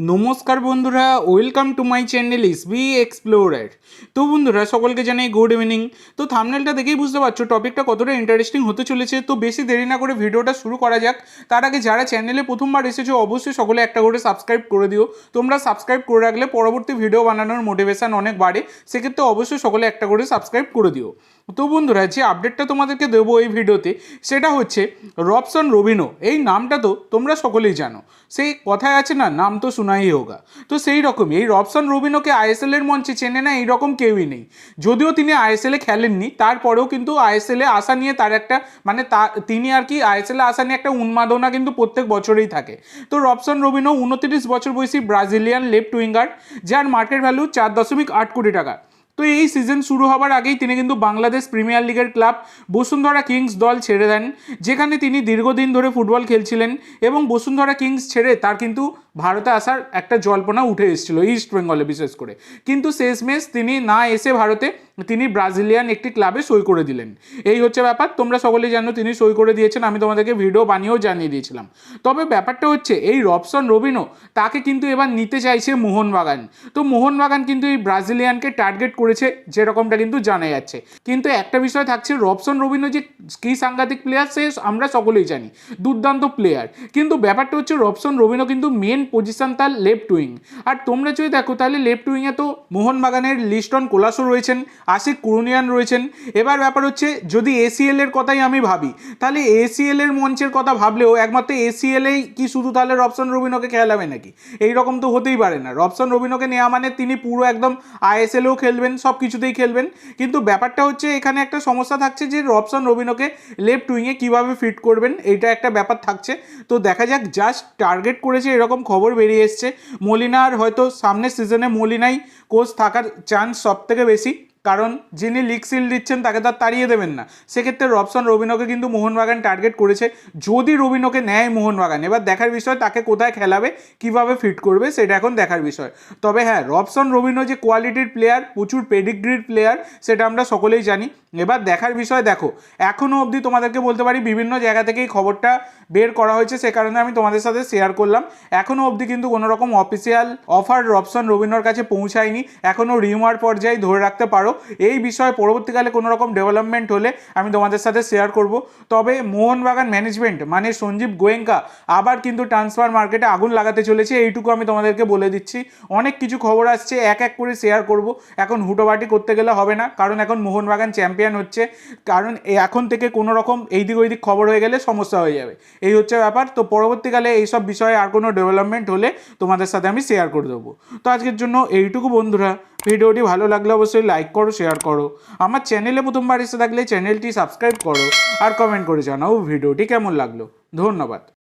নমস্কার বন্ধুরা, welcome to my channel SB explorer. তো বন্ধুরা, সকলকে জানাই গুড ইভিনিং। তো থাম্বনেলটা দেখেই বুঝতে পারছো টপিকটা কতটা ইন্টারেস্টিং হতে চলেছে। তো বেশি দেরি না করে ভিডিওটা শুরু করা যাক। তার আগে যারা চ্যানেলে প্রথমবার এসেছো অবশ্যই সকলে একটা করে সাবস্ক্রাইব করে দিও। তোমরা সাবস্ক্রাইব করে রাখলে পরবর্তী ভিডিও বানানোর মোটিভেশন অনেক বাড়ে। সেক্ষেত্রে অবশ্যই সকলে একটা করে সাবস্ক্রাইব করে দিও। তো বন্ধুরা, যে আপডেটটা তোমাদেরকে দেবো এই ভিডিওতে সেটা হচ্ছে রবসন রবিনো। এই নামটা তো তোমরা সকলেই জানো। সেই কথায় আছে না, নাম তো শোনাই হোগা। তো সেই রকমই এই রবসন রবিনোকে আইএসএল এর মঞ্চে চেনে না এইরকম কেউই নেই। যদিও তিনি আইএসএল এ খেলেননি, তারপরেও কিন্তু আইএসএল এ আসা নিয়ে তার একটা তিনি আর কি আইএসএল এ আসা নিয়ে একটা উন্মাদনা কিন্তু প্রত্যেক বছরেই থাকে। তো রবসন রবিনো 29 বছর বয়সী ব্রাজিলিয়ান লেফট উইঙ্গার, যার মার্কেট ভ্যালু 4.8 কোটি টাকা। তো এই সিজন শুরু হবার আগেই তিনি কিন্তু বাংলাদেশ প্রিমিয়ার লিগের ক্লাব বসুন্ধরা কিংস দল ছেড়ে দেন, যেখানে তিনি দীর্ঘদিন ধরে ফুটবল খেলছিলেন। এবং বসুন্ধরা কিংস ছেড়ে তার কিন্তু ভারতে আসার একটা জল্পনা উঠে এসেছিল, ইস্ট বেঙ্গলে বিশেষ করে। কিন্তু শেষমেশ তিনি না এসে ভারতে তিনি ব্রাজিলিয়ান একটি ক্লাবে সই করে দিলেন। এই হচ্ছে ব্যাপার। তোমরা সকলেই জানো তিনি সই করে দিয়েছেন, আমি তোমাদেরকে ভিডিও বানিয়েও জানিয়ে দিয়েছিলাম। তবে ব্যাপারটা হচ্ছে এই রবসন রবিনো তাকে কিন্তু এবার নিতে চাইছে মোহনবাগান। তো মোহনবাগান কিন্তু এই ব্রাজিলিয়ানকে টার্গেট করেছে, যেরকমটা কিন্তু জানা যাচ্ছে। কিন্তু একটা বিষয় থাকছে, রবসন রবিনো যে কি সাংঘাতিক প্লেয়ার সে আমরা সকলেই জানি, দুর্দান্ত প্লেয়ার। কিন্তু ব্যাপারটা হচ্ছে রবসন রবিনো কিন্তু মেন পজিশন তার লেফট উইং। আর তোমরা যদি দেখো তাহলে লেফট উইংয়ে তো মোহনবাগানের লিস্টন কোলাসো রয়েছেন, আশিক কুরুনিয়ান রয়েছেন। এবার ব্যাপার হচ্ছে যদি এসিএল এর কথাই আমি ভাবি, তাহলে এসিএল এর মঞ্চের কথা ভাবলেও একমাত্র এসিএলেই কি শুধু তাহলে রবসন রবিনোকে খেলাবে নাকি? এইরকম তো হতেই পারে না। রবসন রবিনোকে নেওয়া মানে তিনি পুরো একদম আইএসএলেও খেলবেন, সব কিছুতেই খেলবেন। কিন্তু ব্যাপারটা হচ্ছে এখানে একটা সমস্যা থাকছে যে রবসন রবিনোকে লেফট উইংয়ে কীভাবে ফিট করবেন, এইটা একটা ব্যাপার থাকছে। তো দেখা যাক, জাস্ট টার্গেট করেছে এরকম খবর বেরিয়ে এসছে। মলিনার হয়তো সামনের সিজনে মলিনাই কোচ থাকার চান্স সব থেকে বেশি, কারণ যিনি লিগ সিল দিচ্ছেন তাকে তো আর তাড়িয়ে দেবেন না। সেক্ষেত্রে রবসন রবিনোকে কিন্তু মোহনবাগান টার্গেট করেছে। যদি রবিনোকে নেয় মোহনবাগান, এবার দেখার বিষয় তাকে কোথায় খেলাবে, কিভাবে ফিট করবে, সেটা এখন দেখার বিষয়। তবে হ্যাঁ, রবসন রবিনো যে কোয়ালিটির প্লেয়ার, প্রচুর পেডিগ্রির প্লেয়ার, সেটা আমরা সকলেই জানি। এবার দেখার বিষয়, দেখো এখনও অবধি তোমাদেরকে বলতে পারি বিভিন্ন জায়গা থেকেই খবরটা বের করা হয়েছে, সে কারণে আমি তোমাদের সাথে শেয়ার করলাম। এখনও অবধি কিন্তু কোনো রকম অফিসিয়াল অফার রবসন রবিনোর কাছে পৌঁছায়নি, এখনও রিউমার পর্যায়ে ধরে রাখতে পারো। এই বিষয়ে পরবর্তীকালে কোনো রকম ডেভেলপমেন্ট হলে আমি তোমাদের সাথে শেয়ার করব। তবে মোহনবাগান ম্যানেজমেন্ট মানে সঞ্জীব গোয়েঙ্কা আবার কিন্তু ট্রান্সফার মার্কেটে আগুন লাগাতে চলেছে, এইটুকু আমি তোমাদেরকে বলে দিচ্ছি। অনেক কিছু খবর আসছে, এক এক করে শেয়ার করব। এখন হুটোবাটি করতে গেলে হবে না, কারণ এখন মোহনবাগান চ্যাম্পিয়ন হচ্ছে। কারণ এখন থেকে কোনো রকম এইদিক ওইদিক খবর হয়ে গেলে সমস্যা হয়ে যাবে, এই হচ্ছে ব্যাপার। তো পরবর্তীকালে এইসব বিষয়ে আর কোনো ডেভেলপমেন্ট হলে তোমাদের সাথে আমি শেয়ার করে দেবো। তো আজকের জন্য এইটুকু বন্ধুরা। ভিডিওটি ভালো লাগলে অবশ্যই লাইক করো, শেয়ার করো। আমার চ্যানেলে প্রথমবার এসে থাকলে চ্যানেলটি সাবস্ক্রাইব করো, আর কমেন্ট করে জানাও ভিডিওটি কেমন লাগলো। ধন্যবাদ।